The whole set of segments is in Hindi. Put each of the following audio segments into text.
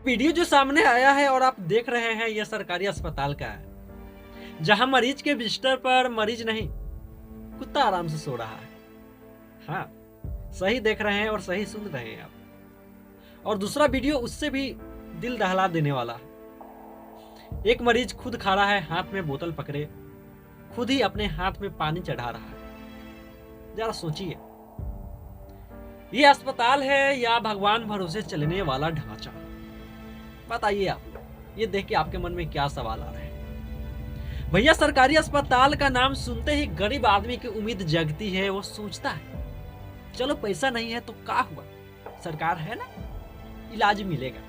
वीडियो जो सामने आया है और आप देख रहे हैं, यह सरकारी अस्पताल का है, जहां मरीज के बिस्तर पर मरीज नहीं, कुत्ता आराम से सो रहा है। हाँ, सही देख रहे हैं और सही सुन रहे हैं आप। और दूसरा वीडियो उससे भी दिल दहला देने वाला है। एक मरीज खुद खड़ा है, हाथ में बोतल पकड़े, खुद ही अपने हाथ में पानी चढ़ा रहा है। जरा सोचिए, ये अस्पताल है या भगवान भरोसे चलने वाला ढांचा? बताइए आप लोग, ये देख के आपके मन में क्या सवाल आ रहे हैं? भैया, सरकारी अस्पताल का नाम सुनते ही गरीब आदमी की उम्मीद जगती है। वो सोचता है, चलो पैसा नहीं है तो क्या हुआ, सरकार है ना, इलाज मिलेगा।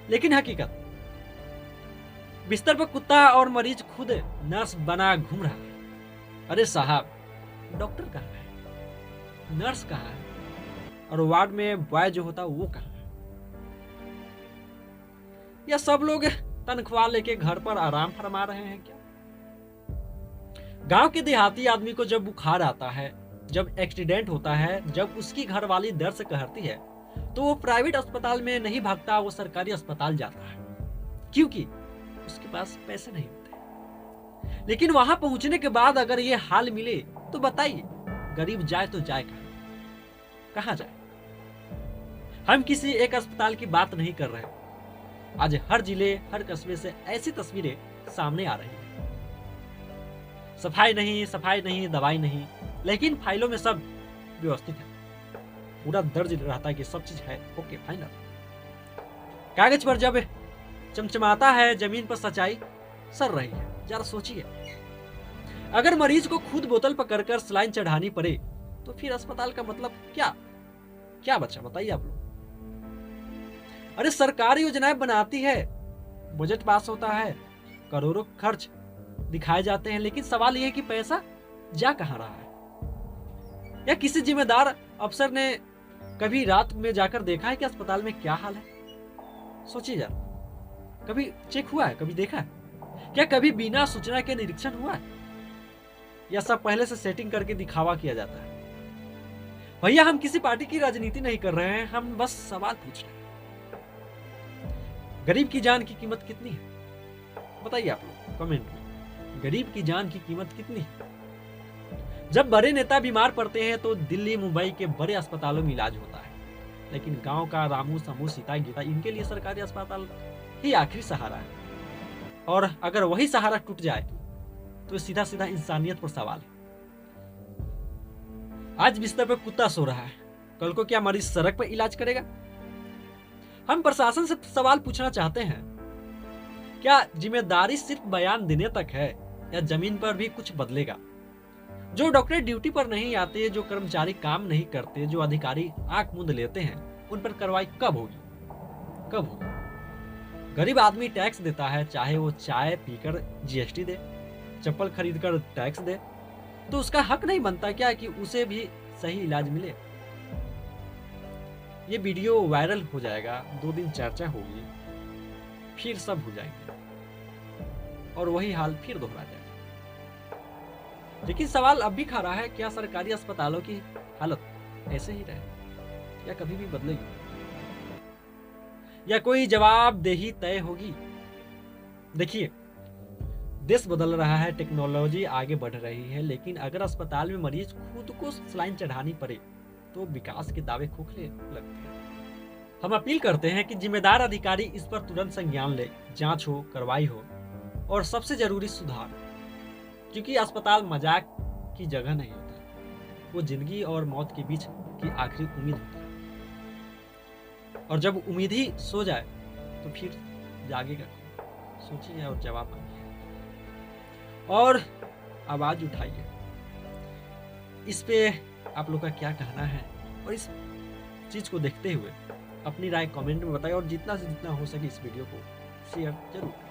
लेकिन हकीकत, बिस्तर पर कुत्ता और मरीज खुद नर्स बना घूम रहा है। अरे साहब, डॉक्टर कहाँ है, नर्स कहाँ है, और वार्ड में बॉय जो होता है वो कहाँ है? या सब लोग तनख्वाह लेके घर पर आराम फरमा रहे हैं क्या? गांव के देहाती आदमी को जब बुखार आता है, जब एक्सीडेंट होता है, जब उसकी घरवाली दर्द से कहती है, तो वो प्राइवेट अस्पताल में नहीं भागता, वो सरकारी अस्पताल जाता है, क्योंकि उसके पास पैसे नहीं होते। लेकिन वहां पहुंचने के बाद अगर ये हाल मिले तो बताइए, गरीब जाए तो जाए कहां जाए? हम किसी एक अस्पताल की बात नहीं कर रहे। आज हर जिले, हर कस्बे से ऐसी तस्वीरें सामने आ रही हैं। सफाई नहीं, दवाई नहीं, लेकिन फाइलों में सब व्यवस्थित है। पूरा दर्ज रहता है कि सब चीज है ओके, फाइनल। कागज पर जब चमचमाता है, जमीन पर सच्चाई सर रही है। जरा सोचिए, अगर मरीज को खुद बोतल पकड़कर सलाइन चढ़ानी पड़े तो फिर अस्पताल का मतलब क्या बचा? बताइए आप लोग। अरे सरकार योजनाएं बनाती है, बजट पास होता है, करोड़ों खर्च दिखाए जाते हैं, लेकिन सवाल यह है कि पैसा जा कहां रहा है? या किसी जिम्मेदार अफसर ने कभी रात में जाकर देखा है कि अस्पताल में क्या हाल है? सोचिए जरा, कभी चेक हुआ है, कभी देखा है क्या? कभी बिना सूचना के निरीक्षण हुआ है, या सब पहले से सेटिंग करके दिखावा किया जाता है? भैया, हम किसी पार्टी की राजनीति नहीं कर रहे हैं, हम बस सवाल पूछ रहे हैं। गरीब की जान की कीमत कितनी है? बताइए आप लोग कमेंट में, गरीब की जान की कीमत कितनी है? जब बड़े नेता बीमार पड़ते हैं तो दिल्ली, मुंबई के बड़े अस्पतालों में इलाज होता है, लेकिन गांव का रामू, समूह, सीता, गीता, इनके लिए सरकारी अस्पताल ही आखिरी सहारा है। और अगर वही सहारा टूट जाए तो सीधा सीधा इंसानियत पर सवाल है। आज बिस्तर पर कुत्ता सो रहा है, कल को क्या मरीज सड़क पर इलाज करेगा? हम प्रशासन से सवाल पूछना चाहते हैं, क्या जिम्मेदारी सिर्फ बयान देने तक है, या जमीन पर भी कुछ बदलेगा? जो डॉक्टर ड्यूटी पर नहीं आते, जो कर्मचारी काम नहीं करते, जो अधिकारी आंख मूंद लेते हैं, उन पर कार्रवाई कब होगी? गरीब आदमी टैक्स देता है, चाहे वो चाय पीकर जीएसटी दे, चप्पल खरीदकर टैक्स दे, तो उसका हक नहीं बनता क्या कि उसे भी सही इलाज मिले? ये वीडियो वायरल हो जाएगा, 2 दिन चर्चा होगी, फिर सब हो जाएंगे और वही हाल फिर दोहरा जाएगा। लेकिन सवाल अब भी खड़ा है, क्या सरकारी अस्पतालों की हालत ऐसे ही रहे या कभी भी बदलेगी, या कोई जवाबदेही तय होगी? देखिए, देश बदल रहा है, टेक्नोलॉजी आगे बढ़ रही है, लेकिन अगर अस्पताल में मरीज खुद को सलाइन चढ़ानी पड़े तो विकास के दावे खोखले लगते हैं। हम अपील करते हैं कि जिम्मेदार अधिकारी इस पर तुरंत संज्ञान ले, जांच हो, कार्रवाई हो, और सबसे जरूरी सुधार, क्योंकि अस्पताल मजाक की जगह नहीं होता, वो जिंदगी और मौत के बीच की आखिरी उम्मीद होता है। और जब उम्मीद ही सो जाए तो फिर जागेगा? सोचिए और जवाब मांगिए और आवाज उठाइए। इस पे आप लोग का क्या कहना है, और इस चीज को देखते हुए अपनी राय कमेंट में बताइए, और जितना से जितना हो सके इस वीडियो को शेयर जरूर करें।